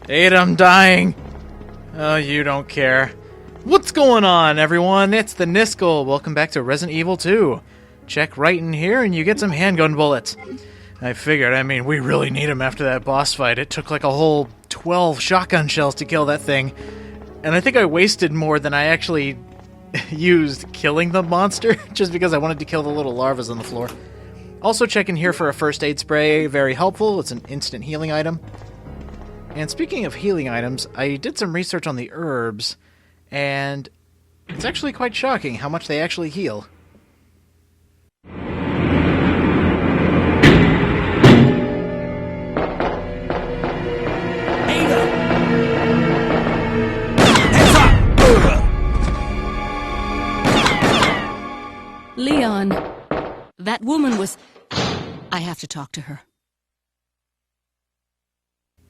Ada, I'm dying. Oh, you don't care. What's going on, everyone? It's the Niskel. Welcome back to Resident Evil 2. Check right in here and you get some handgun bullets. I figured, we really need them after that boss fight. It took like a whole 12 shotgun shells to kill that thing. And I think I wasted more than I actually used killing the monster, just because I wanted to kill the little larvas on the floor. Also check in here for a first aid spray. Very helpful. It's an instant healing item. And speaking of healing items, I did some research on the herbs, and it's actually quite shocking how much they actually heal. Leon, that woman was... I have to talk to her.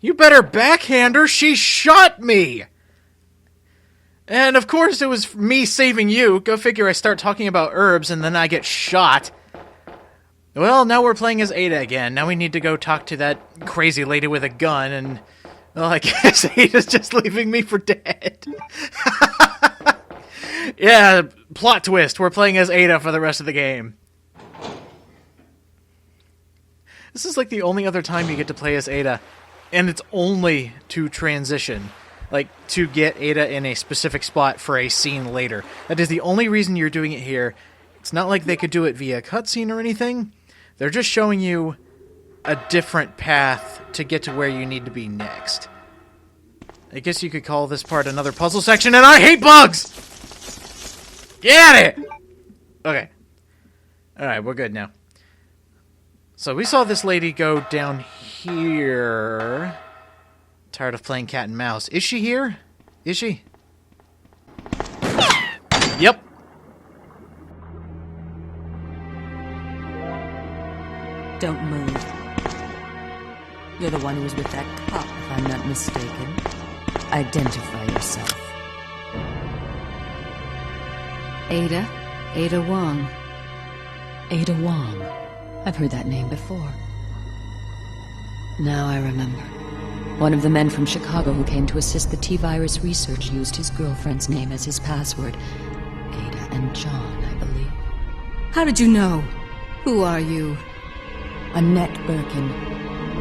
You better backhand her! She shot me! And of course it was me saving you. Go figure, I start talking about herbs and then I get shot. Well, now we're playing as Ada again. Now we need to go talk to that crazy lady with a gun and... Well, I guess Ada's just leaving me for dead. Yeah, plot twist. We're playing as Ada for the rest of the game. This is like the only other time you get to play as Ada. And it's only to transition. Like, to get Ada in a specific spot for a scene later. That is the only reason you're doing it here. It's not like they could do it via cutscene or anything. They're just showing you a different path to get to where you need to be next. I guess you could call this part another puzzle section, and I hate bugs! Get at it! Okay. Alright, we're good now. So we saw this lady go down here. Tired of playing cat and mouse. Is she here? Is she? Yep. Don't move. You're the one who was with that cop, if I'm not mistaken. Identify yourself. Ada Wong. Ada Wong. I've heard that name before. Now I remember. One of the men from Chicago who came to assist the T-virus research used his girlfriend's name as his password. Ada and John, I believe. How did you know? Who are you? Annette Birkin.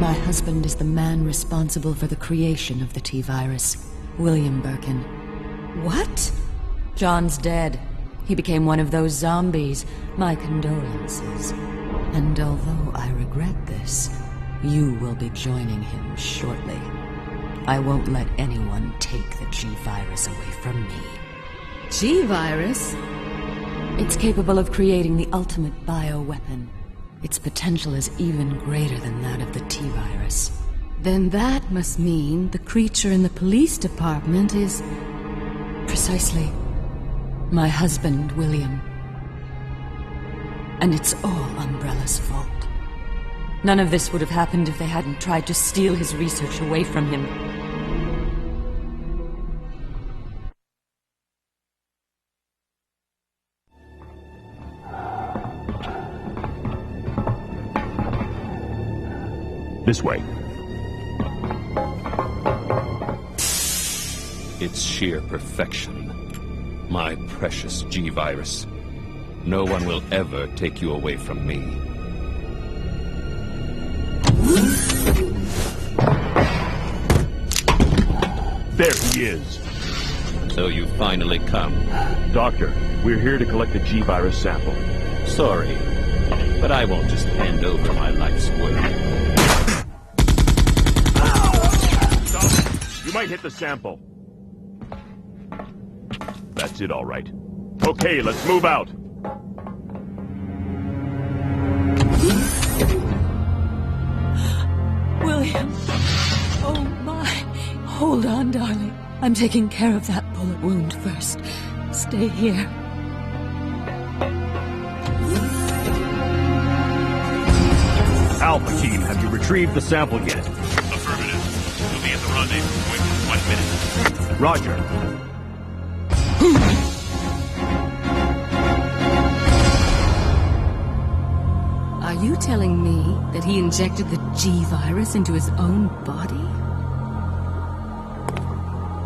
My husband is the man responsible for the creation of the T-virus. William Birkin. What? John's dead. He became one of those zombies. My condolences. And although I regret this, you will be joining him shortly. I won't let anyone take the G-virus away from me. G-virus? It's capable of creating the ultimate bioweapon. Its potential is even greater than that of the T-virus. Then that must mean the creature in the police department is... Precisely. My husband, William. And it's all Umbrella's fault. None of this would have happened if they hadn't tried to steal his research away from him. This way. It's sheer perfection. My precious G-virus. No one will ever take you away from me. There he is. So you finally come. Doctor, we're here to collect the G-virus sample. Sorry, but I won't just hand over my life's work. You might hit the sample. That's it, all right. Okay, let's move out. William. Oh, my. Hold on, darling. I'm taking care of that bullet wound first. Stay here. Alpha team, have you retrieved the sample yet? Affirmative. We'll be at the rendezvous in 1 minute. Roger. Are you telling me that he injected the G-virus into his own body?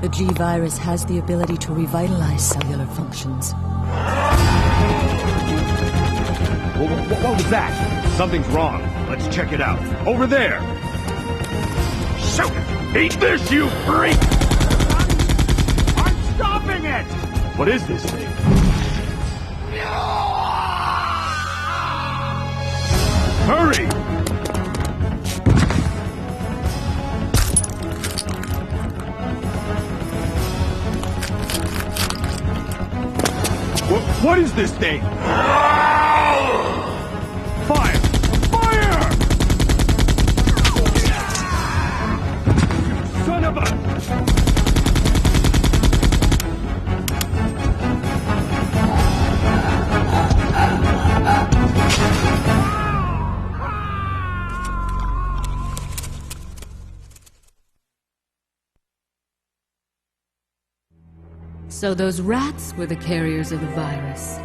The G-Virus has the ability to revitalize cellular functions. What was that? Something's wrong. Let's check it out. Over there! Shoot it! Eat this, you freak! I'm stopping it! What is this thing? Hurry! What is this thing? Fire! Fire! Son of a... So those rats were the carriers of the virus.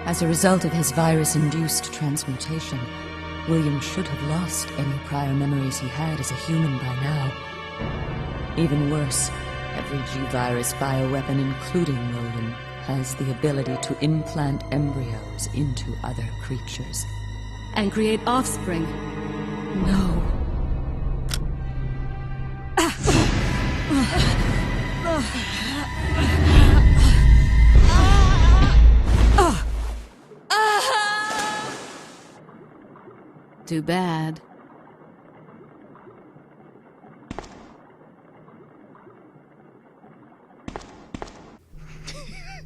As a result of his virus-induced transmutation, William should have lost any prior memories he had as a human by now. Even worse, every G-Virus bioweapon, including William, has the ability to implant embryos into other creatures. And create offspring. No. Too bad.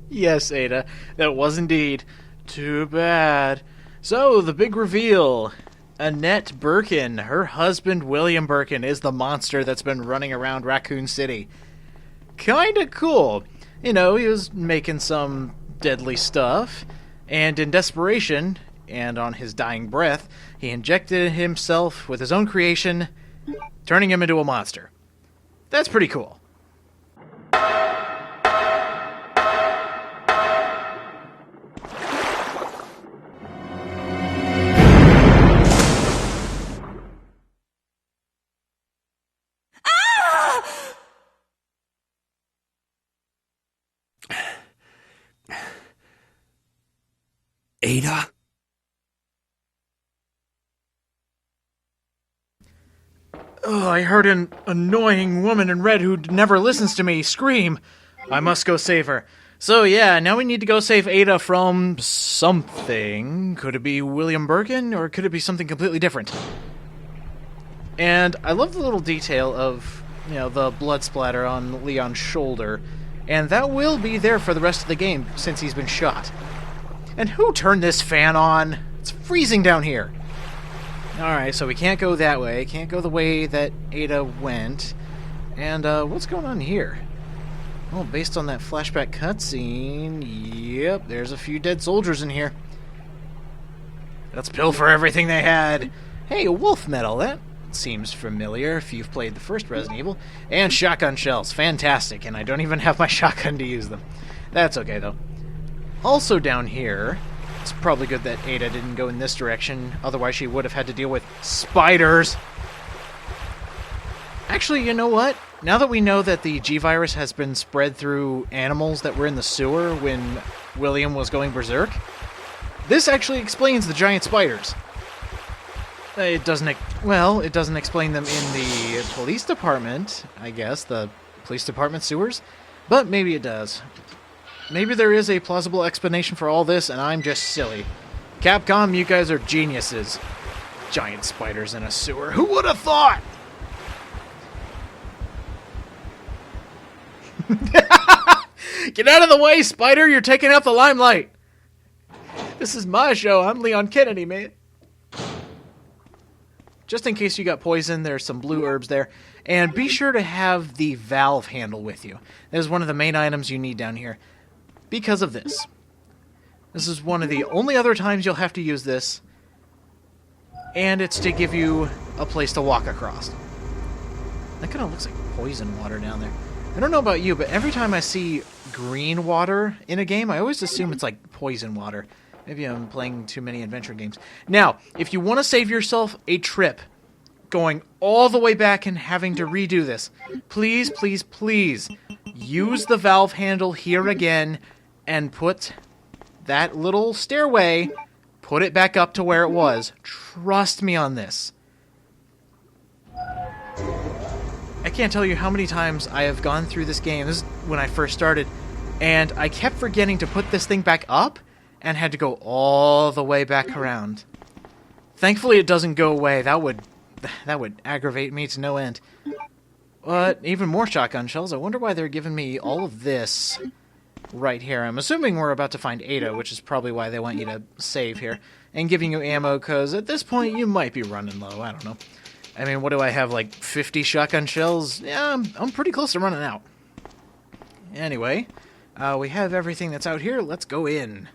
Yes, Ada, that was indeed too bad. So, the big reveal. Annette Birkin, her husband William Birkin, is the monster that's been running around Raccoon City. Kinda cool. You know, he was making some deadly stuff, and in desperation, and on his dying breath, he injected himself with his own creation, turning him into a monster. That's pretty cool. Ada? Oh, I heard an annoying woman in red who never listens to me scream. I must go save her. So yeah, now we need to go save Ada from something. Could it be William Birkin, or could it be something completely different? And I love the little detail of, you know, the blood splatter on Leon's shoulder. And that will be there for the rest of the game, since he's been shot. And who turned this fan on? It's freezing down here. Alright, so we can't go that way. Can't go the way that Ada went. And, what's going on here? Well, based on that flashback cutscene, yep, there's a few dead soldiers in here. Let's pilfer everything they had. Hey, a wolf medal, that seems familiar if you've played the first Resident Evil. And shotgun shells, fantastic, and I don't even have my shotgun to use them. That's okay, though. Also down here, it's probably good that Ada didn't go in this direction, otherwise she would have had to deal with spiders. Actually, you know what? Now that we know that the G-Virus has been spread through animals that were in the sewer when William was going berserk, this actually explains the giant spiders. It doesn't explain them in the police department, I guess, the police department sewers, but maybe it does. Maybe there is a plausible explanation for all this, and I'm just silly. Capcom, you guys are geniuses. Giant spiders in a sewer. Who would have thought? Get out of the way, spider! You're taking out the limelight! This is my show. I'm Leon Kennedy, man. Just in case you got poisoned, there's some blue herbs there. And be sure to have the valve handle with you. That is one of the main items you need down here. Because of this. This is one of the only other times you'll have to use this. And it's to give you a place to walk across. That kind of looks like poison water down there. I don't know about you, but every time I see green water in a game, I always assume it's like poison water. Maybe I'm playing too many adventure games. Now, if you want to save yourself a trip, going all the way back and having to redo this. Please, please, please use the valve handle here again and put that little stairway, put it back up to where it was. Trust me on this. I can't tell you how many times I have gone through this game. This is when I first started, and I kept forgetting to put this thing back up and had to go all the way back around. Thankfully it doesn't go away. That would aggravate me to no end. But even more shotgun shells. I wonder why they're giving me all of this right here. I'm assuming we're about to find Ada, which is probably why they want you to save here. And giving you ammo, because at this point you might be running low. I don't know. I mean, what do I have, like 50 shotgun shells? Yeah, I'm pretty close to running out. Anyway, we have everything that's out here. Let's go in.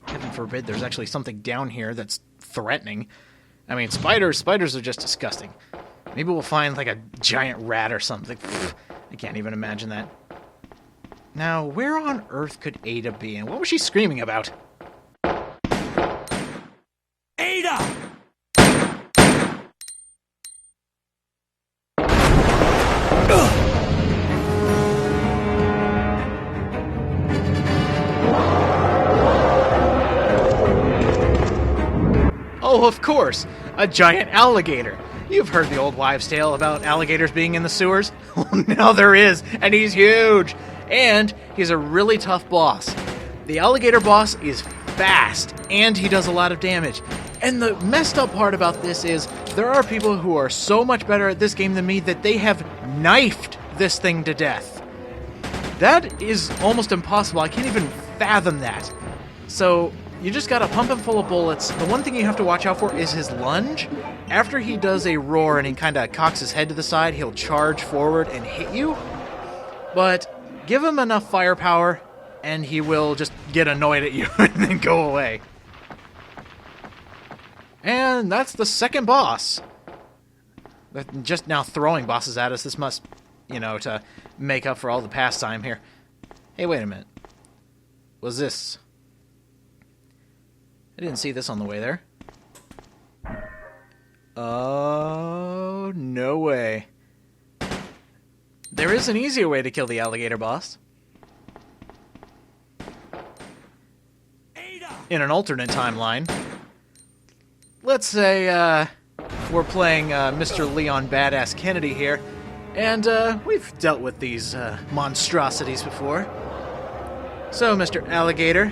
Heaven forbid there's actually something down here that's threatening. I mean, spiders are just disgusting. Maybe we'll find like a giant rat or something. I can't even imagine that. Now, where on earth could Ada be, and what was she screaming about? Ada! Oh, of course! A giant alligator! You've heard the old wives' tale about alligators being in the sewers? Well, now there is, and he's huge! And he's a really tough boss. The alligator boss is fast, and he does a lot of damage. And the messed up part about this is, there are people who are so much better at this game than me that they have knifed this thing to death. That is almost impossible. I can't even fathom that. So, you just gotta pump him full of bullets. The one thing you have to watch out for is his lunge. After he does a roar and he kinda cocks his head to the side, he'll charge forward and hit you. But give him enough firepower, and he will just get annoyed at you and then go away. And that's the second boss. They're just now throwing bosses at us. This must, to make up for all the past time here. Hey, wait a minute. Was this... I didn't see this on the way there. Oh, no way. There is an easier way to kill the alligator boss. In an alternate timeline. Let's say, we're playing Mr. Leon Badass Kennedy here, and we've dealt with these monstrosities before. So, Mr. Alligator,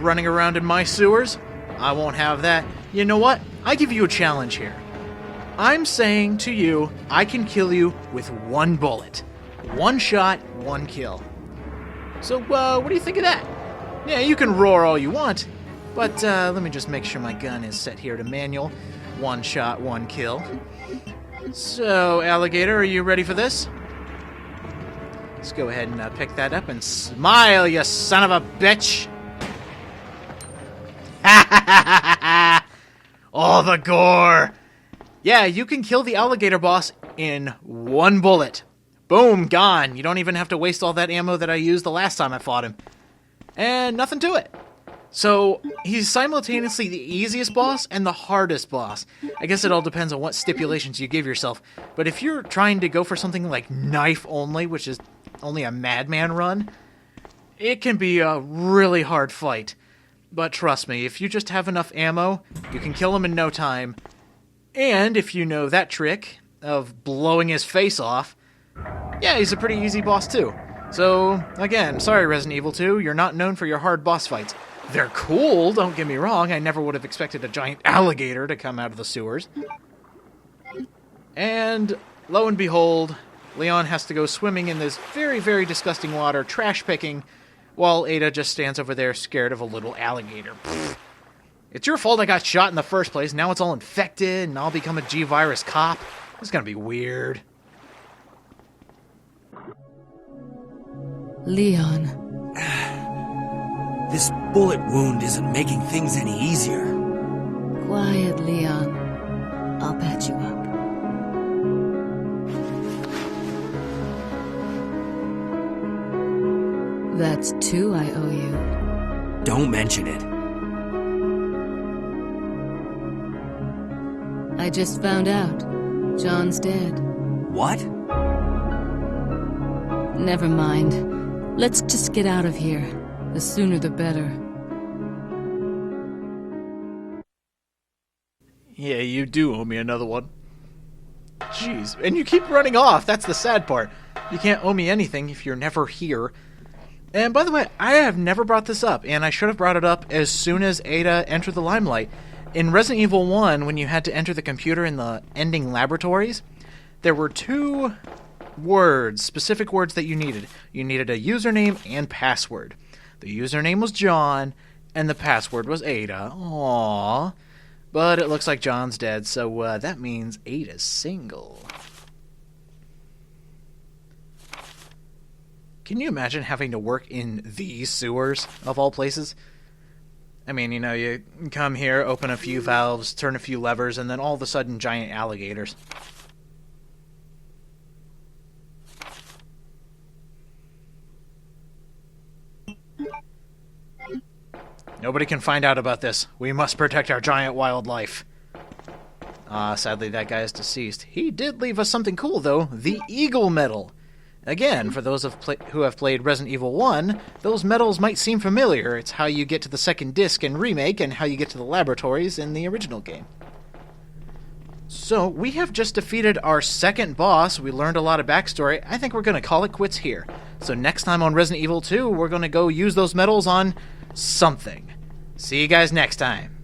running around in my sewers? I won't have that. You know what? I give you a challenge here. I'm saying to you, I can kill you with one bullet. One shot, one kill. So, what do you think of that? Yeah, you can roar all you want, but let me just make sure my gun is set here to manual. One shot, one kill. So, Alligator, are you ready for this? Let's go ahead and pick that up and smile, you son of a bitch! Oh, the gore! Yeah, you can kill the alligator boss in one bullet. Boom, gone. You don't even have to waste all that ammo that I used the last time I fought him. And nothing to it. So, he's simultaneously the easiest boss and the hardest boss. I guess it all depends on what stipulations you give yourself. But if you're trying to go for something like knife only, which is only a madman run, it can be a really hard fight. But trust me, if you just have enough ammo, you can kill him in no time. And if you know that trick of blowing his face off, yeah, he's a pretty easy boss too. So, again, sorry Resident Evil 2, you're not known for your hard boss fights. They're cool, don't get me wrong, I never would have expected a giant alligator to come out of the sewers. And, lo and behold, Leon has to go swimming in this very, very disgusting water, trash picking, while Ada just stands over there scared of a little alligator. Pfft. It's your fault I got shot in the first place, now it's all infected, and I'll become a G-Virus cop. It's gonna be weird. Leon. This bullet wound isn't making things any easier. Quiet, Leon. I'll patch you up. That's 2 I owe you. Don't mention it. I just found out. John's dead. What? Never mind. Let's just get out of here. The sooner the better. Yeah, you do owe me another one. Jeez. And you keep running off. That's the sad part. You can't owe me anything if you're never here. And by the way, I have never brought this up, and I should have brought it up as soon as Ada entered the limelight. In Resident Evil 1, when you had to enter the computer in the ending laboratories, there were 2 words, specific words that you needed. You needed a username and password. The username was John, and the password was Ada. Aww. But it looks like John's dead, so that means Ada's single. Can you imagine having to work in these sewers, of all places? I mean, you know, you come here, open a few valves, turn a few levers, and then all of a sudden, giant alligators. Nobody can find out about this. We must protect our giant wildlife. Sadly, that guy is deceased. He did leave us something cool, though. The Eagle Medal. Again, for those who have played Resident Evil 1, those medals might seem familiar. It's how you get to the second disc in Remake and how you get to the laboratories in the original game. So, we have just defeated our second boss. We learned a lot of backstory. I think we're going to call it quits here. So next time on Resident Evil 2, we're going to go use those medals on something. See you guys next time.